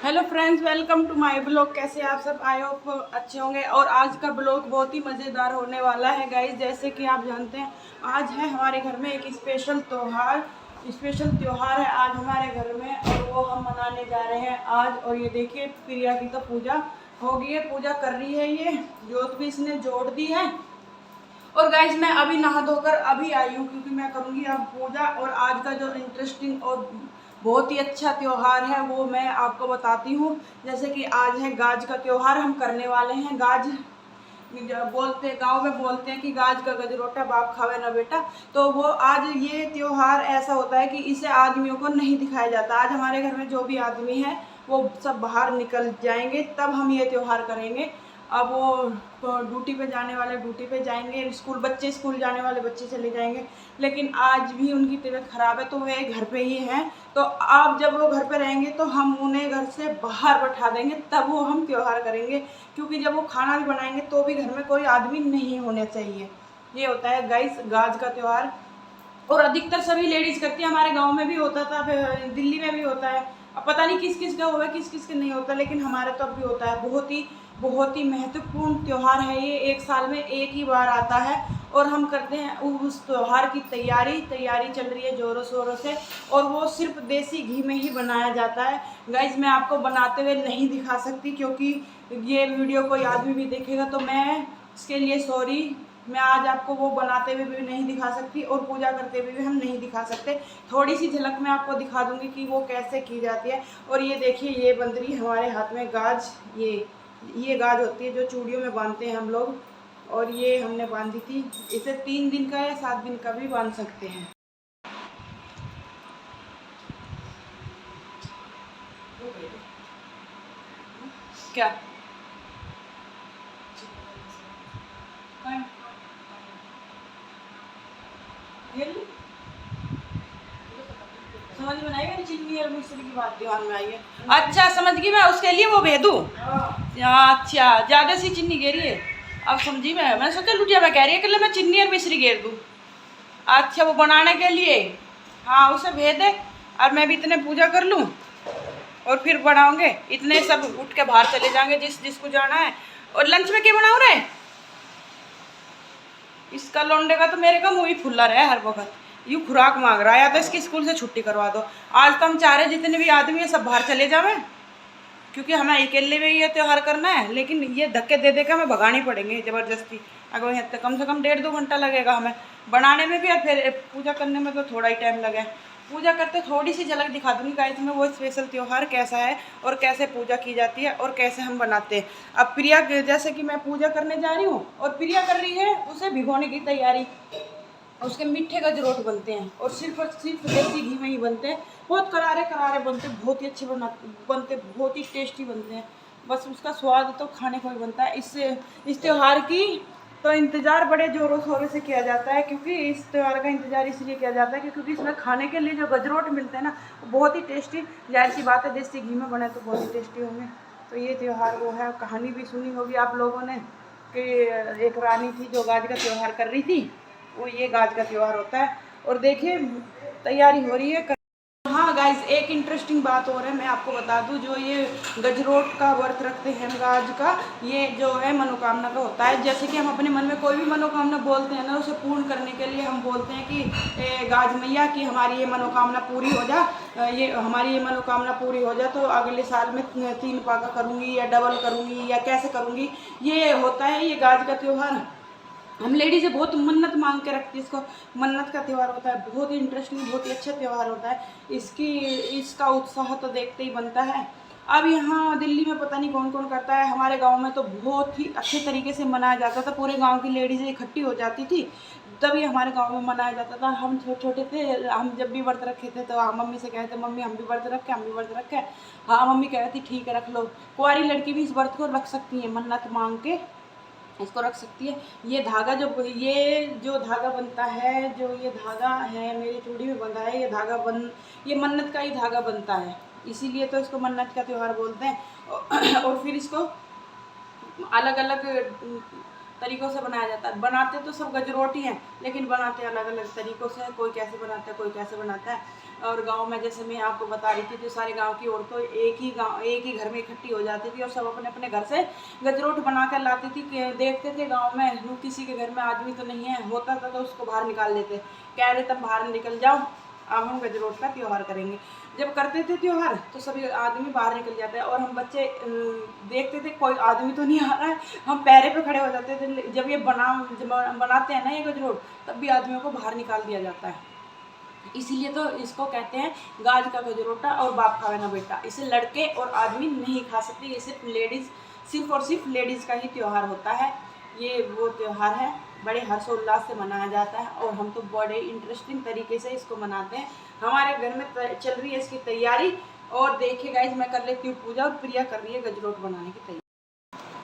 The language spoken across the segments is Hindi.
Hello friends, welcome to my blog. कैसे आप सब? आई होप अच्छे होंगे। और आज का ब्लॉग बहुत ही मज़ेदार होने वाला है गाइस। जैसे कि आप जानते हैं, आज है हमारे घर में एक स्पेशल त्यौहार है आज हमारे घर में, और वो हम मनाने जा रहे हैं आज। और ये देखिए, प्रिया की तो पूजा हो गई है, पूजा कर रही है, ये जोत भी इसने जोड़ दी है। और गाइस, मैं अभी नहा धोकर अभी आई हूँ, क्योंकि मैं करूँगी अब पूजा। और आज का जो इंटरेस्टिंग और बहुत ही अच्छा त्यौहार है वो मैं आपको बताती हूँ। जैसे कि आज है गाज का त्यौहार, हम करने वाले हैं गाज। बोलते गांव में बोलते हैं कि गाज का गजरोटा बाप खावे ना बेटा। तो वो आज ये त्यौहार ऐसा होता है कि इसे आदमियों को नहीं दिखाया जाता। आज हमारे घर में जो भी आदमी है वो सब बाहर निकल जाएंगे, तब हम ये त्यौहार करेंगे। अब वो ड्यूटी पे जाने वाले ड्यूटी पे जाएंगे, स्कूल जाने वाले बच्चे चले जाएंगे। लेकिन आज भी उनकी तबीयत ख़राब है तो वे घर पे ही हैं। तो आप जब वो घर पे रहेंगे तो हम उन्हें घर से बाहर बैठा देंगे, तब वो हम त्यौहार करेंगे। क्योंकि जब वो खाना भी बनाएंगे तो भी घर में कोई आदमी नहीं होना चाहिए। ये होता है गाइस गाज का त्यौहार। और अधिकतर सभी लेडीज़ करती है। हमारे गांव में भी होता था, फिर दिल्ली में भी होता है। अब पता नहीं किस किस का हुआ है, किस किस का नहीं होता, लेकिन हमारे तो अब भी होता है। बहुत ही महत्वपूर्ण त्यौहार है ये। एक साल में एक ही बार आता है और हम करते हैं उस त्यौहार की तैयारी चल रही है ज़ोरों शोरों से। और वो सिर्फ देसी घी में ही बनाया जाता है गाइज। मैं आपको बनाते हुए नहीं दिखा सकती, क्योंकि ये वीडियो कोई आदमी भी देखेगा तो मैं इसके लिए सॉरी। मैं आज आपको वो बनाते हुए भी नहीं दिखा सकती और पूजा करते हुए भी हम नहीं दिखा सकते। थोड़ी सी झलक मैं आपको दिखा दूंगी कि वो कैसे की जाती है। और ये देखिए, ये बन रही है हमारे हाथ में गाज। ये गाज होती है जो चूड़ियों में बांधते हैं हम लोग। और ये हमने बांधी थी। इसे 3 दिन का या 7 दिन का भी बांध सकते हैं। क्या समझ में नहीं मेरी चीनी और मिश्री की बात दिमाग में आई है। अच्छा समझ गई मैं, उसके लिए वो भेज दूँ। अच्छा, ज़्यादा सी चीनी गिरी है। अब समझी मैं सोचा लुटिया मैं कह रही है कि मैं चीनी और मिश्री घेर दूँ। अच्छा, वो बनाने के लिए हाँ उसे भेज दे। और मैं भी इतने पूजा कर लूँ और फिर बनाओगे। इतने सब उठ के बाहर चले जाएंगे जिसको जाना है। और लंच में क्या बनाओ रे? इसका लौंडे का तो मेरे का मुँह ही फुल्ला रहा है हर वक्त। यूँ खुराक मांग रहा है, या तो इसकी स्कूल से छुट्टी करवा दो। आज तो हम चाह रहे जितने भी आदमी है सब बाहर चले जावे, क्योंकि हमें अकेले में ये त्यौहार करना है। लेकिन ये धक्के दे के हमें भगानी पड़ेंगे ज़बरदस्ती। अगर यहाँ तक कम से कम 1.5-2 घंटा लगेगा हमें बनाने में भी, और फिर पूजा करने में तो थोड़ा ही टाइम लगे। पूजा करते थोड़ी सी झलक दिखा दूँगी गाइस में वो स्पेशल त्यौहार कैसा है और कैसे पूजा की जाती है और कैसे हम बनाते हैं। अब प्रिया, जैसे कि मैं पूजा करने जा रही हूँ और प्रिया कर रही है उसे भिगोने की तैयारी। उसके मीठे गजरोट बनते हैं और सिर्फ देसी घी में ही बनते हैं। बहुत करारे करारे बनते हैं, बहुत ही अच्छे बनते, बहुत ही टेस्टी बनते हैं। बस उसका स्वाद तो खाने को ही बनता है। इस त्यौहार की तो इंतज़ार बड़े ज़ोरों शोरों से किया जाता है। क्योंकि इस त्यौहार का इंतज़ार इसलिए किया जाता है क्योंकि इसमें खाने के लिए जो गजरोट मिलते हैं ना, वो बहुत ही टेस्टी। जाहिर सी बात है, देसी घी में बने तो बहुत ही टेस्टी होंगे। तो ये त्यौहार वो है। कहानी भी सुनी होगी आप लोगों ने कि एक रानी थी जो गाज का त्यौहार कर रही थी। वो ये गाज का त्यौहार होता है। और देखिए, तैयारी हो रही है। हाँ गाइज, एक इंटरेस्टिंग बात और है, मैं आपको बता दूं। जो ये गजरोट का व्रत रखते हैं गाज का, ये जो है मनोकामना का होता है। जैसे कि हम अपने मन में कोई भी मनोकामना बोलते हैं ना, उसे पूर्ण करने के लिए हम बोलते हैं कि गाज मैया की हमारी ये मनोकामना पूरी हो जा। ये हमारी ये मनोकामना पूरी हो जाए तो अगले साल में 3 पाका करूँगी या डबल करूँगी या कैसे करूँगी। ये होता है ये गाज का त्यौहार। हम लेडीज़ बहुत मन्नत मांग के रखती है इसको। मन्नत का त्यौहार होता है, बहुत ही इंटरेस्टिंग, बहुत ही अच्छा त्यौहार होता है। इसका उत्साह तो देखते ही बनता है। अब यहाँ दिल्ली में पता नहीं कौन कौन करता है। हमारे गांव में तो बहुत ही अच्छे तरीके से मनाया जाता था। पूरे गांव की लेडीज़ें इकट्ठी हो जाती थी, तभी हमारे गांव में मनाया जाता था। हम छोटे छोटे थे, हम जब भी व्रत रखे थे तो मम्मी से कहते, मम्मी हम भी व्रत रखे, हम भी व्रत रखे। हाँ, मम्मी कहती ठीक है रख लो। कुंवारी लड़की भी इस व्रत को रख सकती है, मन्नत मांग के इसको रख सकती है। ये धागा जो धागा बनता है, जो ये धागा है मेरी चूड़ी में बंधा है, ये मन्नत का ही धागा बनता है। इसीलिए तो इसको मन्नत का त्यौहार बोलते हैं। और फिर इसको अलग अलग तरीक़ों से बनाया जाता है। बनाते तो सब गजरोटी हैं, लेकिन बनाते अलग अलग तरीक़ों से। कोई कैसे बनाता है, कोई कैसे बनाता है। और गांव में जैसे मैं आपको बता रही थी तो सारे गांव की औरतें एक ही घर में इकट्ठी हो जाती थी और सब अपने अपने घर से गजरोट बना कर लाती थी कि देखते थे गांव में किसी के घर में आदमी तो नहीं है, होता था तो उसको बाहर निकाल देते, कह रहे तब बाहर निकल जाओ, अब हम गजरोट का त्यौहार करेंगे। जब करते थे त्यौहार तो सभी आदमी बाहर निकल जाते हैं और हम बच्चे देखते थे कोई आदमी तो नहीं आ रहा है, हम पैरे पे खड़े हो जाते थे। जब ये बनाते हैं ना ये गजरोट, तब भी आदमियों को बाहर निकाल दिया जाता है। इसीलिए तो इसको कहते हैं गाज का गजरोटा और बाप खावे ना बेटा। इसे लड़के और आदमी नहीं खा सकते, ये सिर्फ और सिर्फ लेडीज़ का ही त्यौहार होता है। ये वो त्यौहार है, बड़े हर्षोल्लास से मनाया जाता है और हम तो बड़े इंटरेस्टिंग तरीके से इसको मनाते हैं। हमारे घर में चल रही है इसकी तैयारी और देखिए गाइज मैं कर लेती हूँ पूजा और प्रिया कर रही है गजरोट बनाने की तैयारी।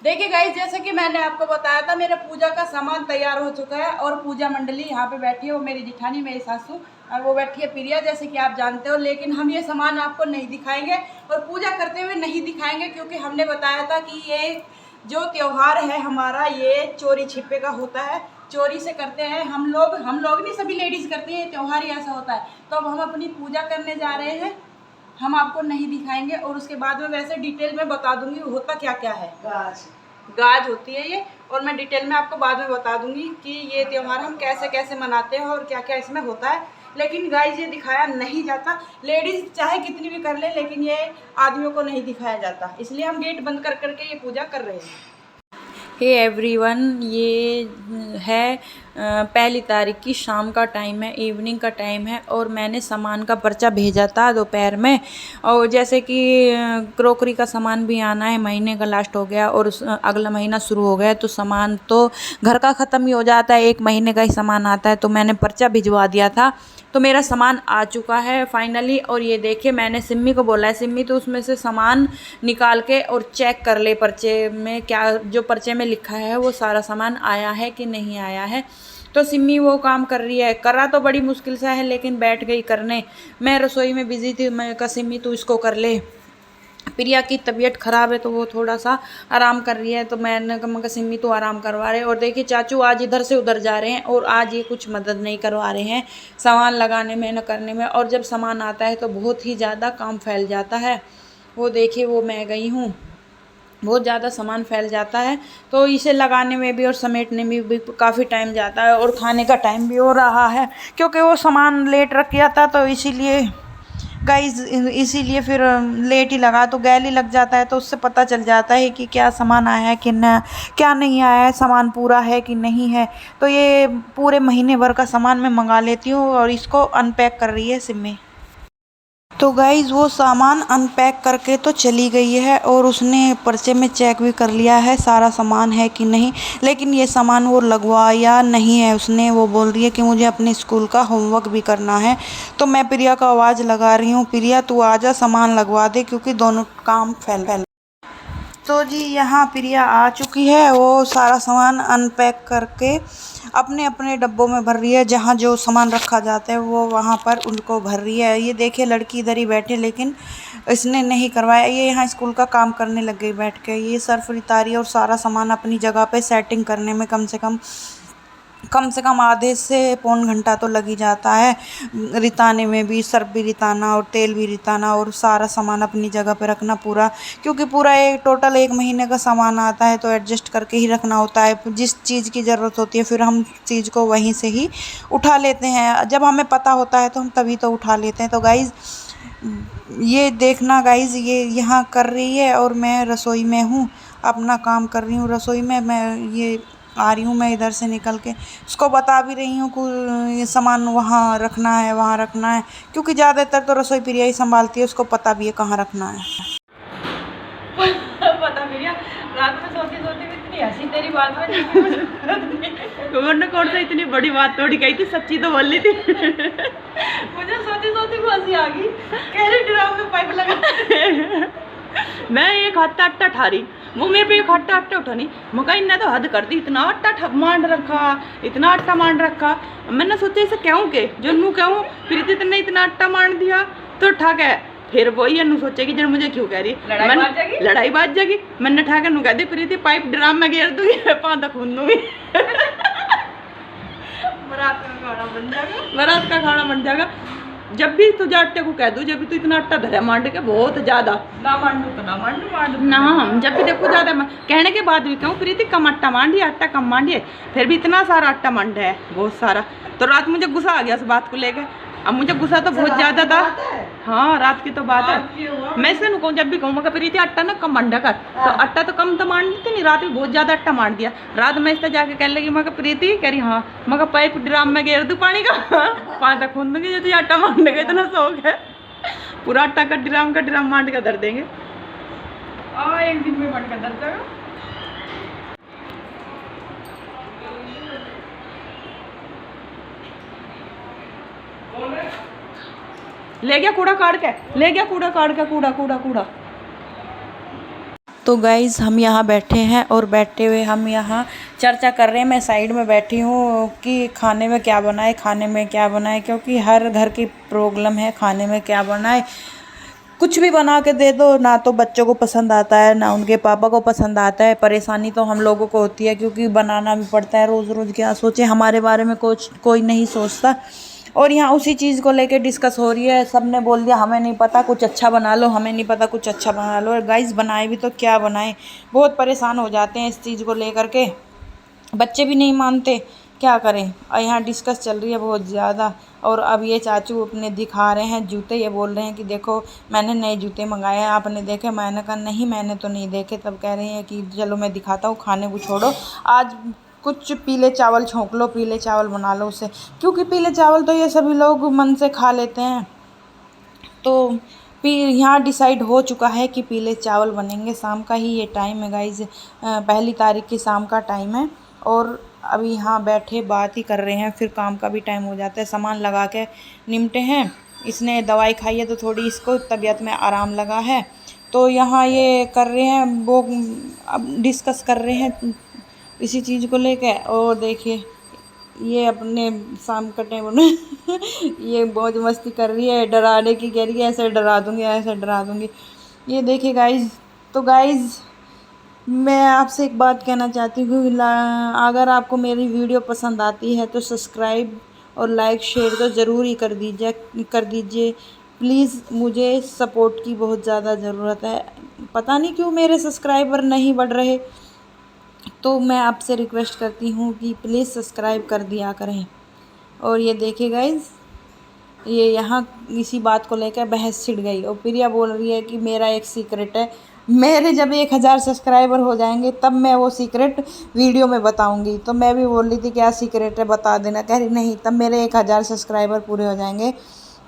देखिए गाइज जैसे कि मैंने आपको बताया था मेरा पूजा का सामान तैयार हो चुका है और पूजा मंडली यहाँ पे बैठी है, वो मेरी जिठानी मेरी सासू और वो बैठी है प्रिया, जैसे कि आप जानते हो। लेकिन हम ये सामान आपको नहीं दिखाएंगे और पूजा करते हुए नहीं दिखाएंगे, क्योंकि हमने बताया था कि ये जो त्यौहार है हमारा ये चोरी छिपे का होता है, चोरी से करते हैं हम लोग नहीं, सभी लेडीज़ करती हैं, त्यौहार ही ऐसा होता है। तो अब हम अपनी पूजा करने जा रहे हैं, हम आपको नहीं दिखाएंगे और उसके बाद में वैसे डिटेल में बता दूंगी होता क्या क्या है। गाज होती है ये, और मैं डिटेल में आपको बाद में बता दूंगी कि ये त्यौहार हम कैसे कैसे मनाते हैं और क्या क्या इसमें होता है। लेकिन गाइस ये दिखाया नहीं जाता, लेडीज़ चाहे कितनी भी कर ले लेकिन ये आदमियों को नहीं दिखाया जाता, इसलिए हम गेट बंद कर करके ये पूजा कर रहे हैं। हे एवरीवन, ये है 1 तारीख की शाम का टाइम है, इवनिंग का टाइम है और मैंने सामान का पर्चा भेजा था दोपहर में। और जैसे कि क्रोकरी का सामान भी आना है, महीने का लास्ट हो गया और अगला महीना शुरू हो गया, तो सामान तो घर का ख़त्म ही हो जाता है, 1 महीने का ही सामान आता है। तो मैंने पर्चा भिजवा दिया था, तो मेरा सामान आ चुका है फाइनली। और ये देखिए मैंने सिम्मी को बोला है, सिम्मी तो उसमें से सामान निकाल के और चेक कर ले पर्चे में क्या जो पर्चे में लिखा है वो सारा सामान आया है कि नहीं आया है। तो सिम्मी वो काम कर रही है, करा तो बड़ी मुश्किल से है लेकिन बैठ गई करने। मैं रसोई में बिजी थी, मैं कहा सिम्मी तू इसको कर ले। प्रिया की तबीयत ख़राब है तो वो थोड़ा सा आराम कर रही है, तो मैंने कहा सिम्मी तो आराम करवा रहे। और देखिए चाचू आज इधर से उधर जा रहे हैं और आज ये कुछ मदद नहीं करवा रहे हैं सामान लगाने में न करने में। और जब सामान आता है तो बहुत ही ज़्यादा काम फैल जाता है। वो देखिए वो मैं गई हूँ, बहुत ज़्यादा सामान फैल जाता है तो इसे लगाने में भी और समेटने में भी काफ़ी टाइम जाता है और खाने का टाइम भी हो रहा है, क्योंकि वो सामान लेट रख गया था तो इसीलिए गाइस इसीलिए फिर लेट ही लगा, तो गैल ही लग जाता है तो उससे पता चल जाता है कि क्या सामान आया है कि न क्या नहीं आया है, सामान पूरा है कि नहीं है। तो ये पूरे महीने भर का सामान मैं मंगा लेती हूँ और इसको अनपैक कर रही है सिम्मी। तो गाइज़ वो सामान अनपैक करके तो चली गई है और उसने पर्चे में चेक भी कर लिया है सारा सामान है कि नहीं, लेकिन ये सामान वो लगवाया नहीं है उसने। वो बोल रही है कि मुझे अपने स्कूल का होमवर्क भी करना है। तो मैं प्रिया का आवाज़ लगा रही हूँ, प्रिया तू आजा सामान लगवा दे, क्योंकि दोनों काम फैल। तो जी यहाँ प्रिया आ चुकी है, वो सारा सामान अनपैक करके अपने अपने डब्बों में भर रही है, जहाँ जो सामान रखा जाता है वो वहाँ पर उनको भर रही है। ये देखिए लड़की इधर ही बैठी, लेकिन इसने नहीं करवाया, ये यहाँ स्कूल का काम करने लग गई बैठ के। ये सर्फ रिता रही है और सारा सामान अपनी जगह पे सेटिंग करने में कम से कम आधे से पौन घंटा तो लग ही जाता है। रिताने में भी सर्फ भी रिताना और तेल भी रिताना और सारा सामान अपनी जगह पे रखना पूरा, क्योंकि पूरा एक टोटल 1 महीने का सामान आता है तो एडजस्ट करके ही रखना होता है। जिस चीज़ की ज़रूरत होती है फिर हम चीज़ को वहीं से ही उठा लेते हैं, जब हमें पता होता है तो हम तभी तो उठा लेते हैं। तो गाइज़ ये देखना गाइज़ ये यहाँ कर रही है और मैं रसोई में हूँ, अपना काम कर रही हूँ रसोई में। मैं ये आ रही हूँ मैं इधर से निकल के, उसको बता भी रही हूँ कि ये सामान वहाँ रखना है वहाँ रखना है, क्योंकि ज़्यादातर तो रसोई प्रिया ही संभालती है, उसको पता भी है कहाँ रखना है। पता प्रिया रात में सोती सोती भी इतनी हंसी तेरी बात में, वरना कौन सा इतनी बड़ी बात थोड़ी कही थी, सच्ची तो बोल ली थी। मुझे सोती सोती हंसी आ गई, कह रही ड्राम में पाइप लगा। मैं एक हट्टा अट्टा ठारी, वो मेरे पे एक हट्टा अट्टा उठानी, मका इन्हें तो हद कर दी, इतना अट्टा मांड रखा, इतना अट्टा मांड रखा। मैंने सोचा इसे क्यों के जो नू कहूँ, फिर इतने इतना अट्टा मांड दिया तो ठग है। फिर वही अनु सोचेगी जब मुझे क्यों कह रही, लड़ाई बाज जाएगी। मैंने ठा कर कह दी प्रीति पाइप ड्राम में घेर दूंगी, पाँदा खून दूंगी। बारात का खाना बन जाएगा, बारात का खाना बन जाएगा। जब भी तुझे आटे को कह दूँ, जब भी तू इतना आटा धरे मांड के बहुत ज़्यादा, ना मांडू तो ना मांडू मांडू ना, हम जब भी देखो ज़्यादा कहने के बाद भी कहूँ प्रीति कम आटा मांडिए, आटा कम मांडिए, फिर भी इतना सारा आटा मांडा है, बहुत सारा। तो रात मुझे गुस्सा आ गया उस बात को लेकर। अब मुझे गुस्सा तो बहुत ज़्यादा था। हाँ, रात की तो बात है। मैं इसलिए कहूँ, जब भी कहूँ मगर प्रीति आटा ना कम मांडा कर, तो आटा तो कम तो मांड देती नहीं, रात में बहुत ज़्यादा आटा मांड दिया। रात में इस तरह जाके कह लगी मगर प्रीति कह रही हाँ मगर पाइप ड्राम में घेर दूँ पानी का, पानी तक खून दूँगी जो आटा मांडने का इतना शौक है। पूरा आटा का ड्राम मांड कर धर देंगे। एक दिन में मांड कर धर देगा। ले गया कूड़ा काट के, ले गया कूड़ा काट के, कूड़ा कूड़ा कूड़ा। तो गाइज़ हम यहाँ बैठे हैं और बैठे हुए हम यहाँ चर्चा कर रहे हैं। मैं साइड में बैठी हूँ कि खाने में क्या बनाए, खाने में क्या बनाए, क्योंकि हर घर की प्रॉब्लम है खाने में क्या बनाए। कुछ भी बना के दे दो, ना तो बच्चों को पसंद आता है ना उनके पापा को पसंद आता है। परेशानी तो हम लोगों को होती है क्योंकि बनाना भी पड़ता है। रोज़ रोज़ क्या सोचे, हमारे बारे में कोई नहीं सोचता। और यहाँ उसी चीज़ को लेके डिस्कस हो रही है। सब ने बोल दिया हमें नहीं पता कुछ अच्छा बना लो, हमें नहीं पता कुछ अच्छा बना लो। और गाइस बनाए भी तो क्या बनाए, बहुत परेशान हो जाते हैं इस चीज़ को लेकर के। बच्चे भी नहीं मानते, क्या करें। और यहाँ डिस्कस चल रही है बहुत ज़्यादा। और अब ये चाचू अपने दिखा रहे हैं जूते, ये बोल रहे हैं कि देखो मैंने नए जूते मंगाए हैं, आपने देखे। मैंने कहा नहीं मैंने तो नहीं देखे। तब कह रही हैं कि चलो मैं दिखाता हूँ, खाने को छोड़ो, आज कुछ पीले चावल छोंक लो, पीले चावल बना लो उससे, क्योंकि पीले चावल तो ये सभी लोग मन से खा लेते हैं। तो यहाँ डिसाइड हो चुका है कि पीले चावल बनेंगे। शाम का ही ये टाइम है गाइज़, 1 तारीख की शाम का टाइम है। और अभी यहाँ बैठे बात ही कर रहे हैं, फिर काम का भी टाइम हो जाता है। सामान लगा के निमटे हैं। इसने दवाई खाई है तो थोड़ी इसको तबीयत में आराम लगा है। तो यहाँ ये कर रहे हैं, वो अब डिस्कस कर रहे हैं इसी चीज़ को लेके। और देखिए ये अपने शाम का टाइम ये बहुत मस्ती कर रही है, डराने की कह रही है, ऐसे डरा दूँगी ऐसे डरा दूँगी। ये देखिए गाइज़। तो गाइज़ मैं आपसे एक बात कहना चाहती हूँ, अगर आपको मेरी वीडियो पसंद आती है तो सब्सक्राइब और लाइक शेयर तो ज़रूर ही कर दीजिए प्लीज़। मुझे सपोर्ट की बहुत ज़्यादा ज़रूरत है। पता नहीं क्यों मेरे सब्सक्राइबर नहीं बढ़ रहे, तो मैं आपसे रिक्वेस्ट करती हूँ कि प्लीज़ सब्सक्राइब कर दिया करें। और ये देखिए गाइज़, ये यहाँ इसी बात को लेकर बहस छिड़ गई। और प्रिया बोल रही है कि मेरा एक सीक्रेट है, मेरे जब 1000 सब्सक्राइबर हो जाएंगे तब मैं वो सीक्रेट वीडियो में बताऊंगी। तो मैं भी बोल रही थी क्या सीक्रेट है बता देना, कह रही नहीं तब मेरे 1000 सब्सक्राइबर पूरे हो जाएंगे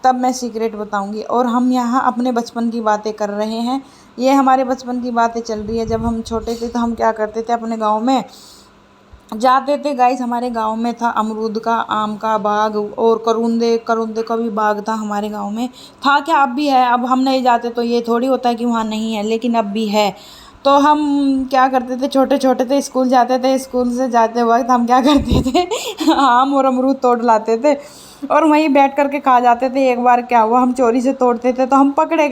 तब मैं सीक्रेट बताऊंगी। और हम यहाँ अपने बचपन की बातें कर रहे हैं, ये हमारे बचपन की बातें चल रही है। जब हम छोटे थे तो हम क्या करते थे, अपने गांव में जाते थे गाइस। हमारे गांव में था अमरूद का, आम का बाग, और करुंदे का भी बाग था हमारे गांव में। था क्या, अब भी है। अब हम नहीं जाते तो ये थोड़ी होता है कि वहाँ नहीं है, लेकिन अब भी है। तो हम क्या करते थे, छोटे छोटे थे, स्कूल जाते थे, स्कूल से जाते वक्त हम क्या करते थे आम और अमरूद तोड़ लाते थे और वहीं बैठ कर के खा जाते थे। एक बार क्या हुआ, हम चोरी से तोड़ते थे तो हम पकड़े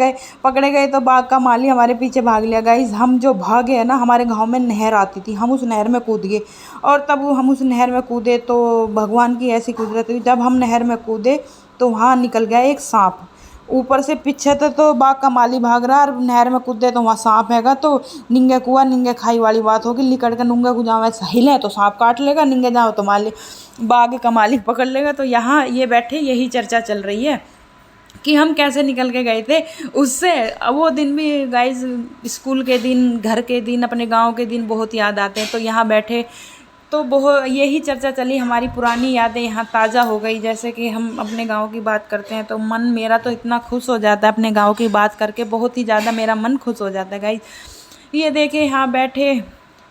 गए तो बाग का माली हमारे पीछे भाग लिया। गाइस हम जो भागे है ना, हमारे गांव में नहर आती थी, हम उस नहर में कूद गए। और तब हम उस नहर में कूदे तो भगवान की ऐसी कुदरत हुई, जब हम नहर में कूदे तो वहाँ निकल गया एक सांप। ऊपर से पीछे थे तो बाग का माली भाग रहा, और नहर में कूदे तो वहाँ सांप हैगा। तो निंगे कुआ निंगे खाई वाली बात होगी, लिकड़ के नूंगे को जाओ ऐसा हिले तो सांप काट लेगा, निंगे जाओ तो माली बाग का मालिक पकड़ लेगा। तो यहाँ ये बैठे यही चर्चा चल रही है कि हम कैसे निकल के गए थे उससे। वो दिन भी गाइस, स्कूल के दिन, घर के दिन, अपने गांव के दिन बहुत याद आते हैं। तो यहाँ बैठे तो बहुत यही चर्चा चली, हमारी पुरानी यादें यहाँ ताज़ा हो गई। जैसे कि हम अपने गांव की बात करते हैं तो मन मेरा तो इतना खुश हो जाता है अपने गांव की बात करके, बहुत ही ज़्यादा मेरा मन खुश हो जाता है गाइस। ये देखे यहाँ बैठे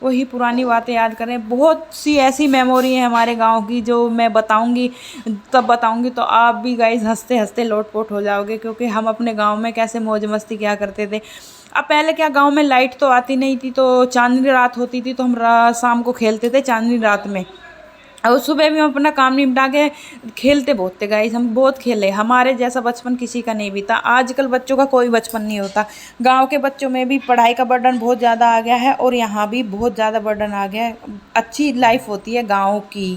वही पुरानी बातें याद करें। बहुत सी ऐसी मेमोरी है हमारे गांव की जो मैं बताऊंगी, तब बताऊंगी तो आप भी गाइस हंसते हंसते लोटपोट हो जाओगे, क्योंकि हम अपने गांव में कैसे मौज मस्ती क्या करते थे। अब पहले क्या, गांव में लाइट तो आती नहीं थी, तो चांदनी रात होती थी तो हम शाम को खेलते थे चांदनी रात में। और सुबह भी हम अपना काम निपटा के खेलते बहुत थे गाइस, हम बहुत खेले। हमारे जैसा बचपन किसी का नहीं बीता। आजकल बच्चों का कोई बचपन नहीं होता। गांव के बच्चों में भी पढ़ाई का बर्डन बहुत ज़्यादा आ गया है और यहाँ भी बहुत ज़्यादा बर्डन आ गया है। अच्छी लाइफ होती है गाँव की।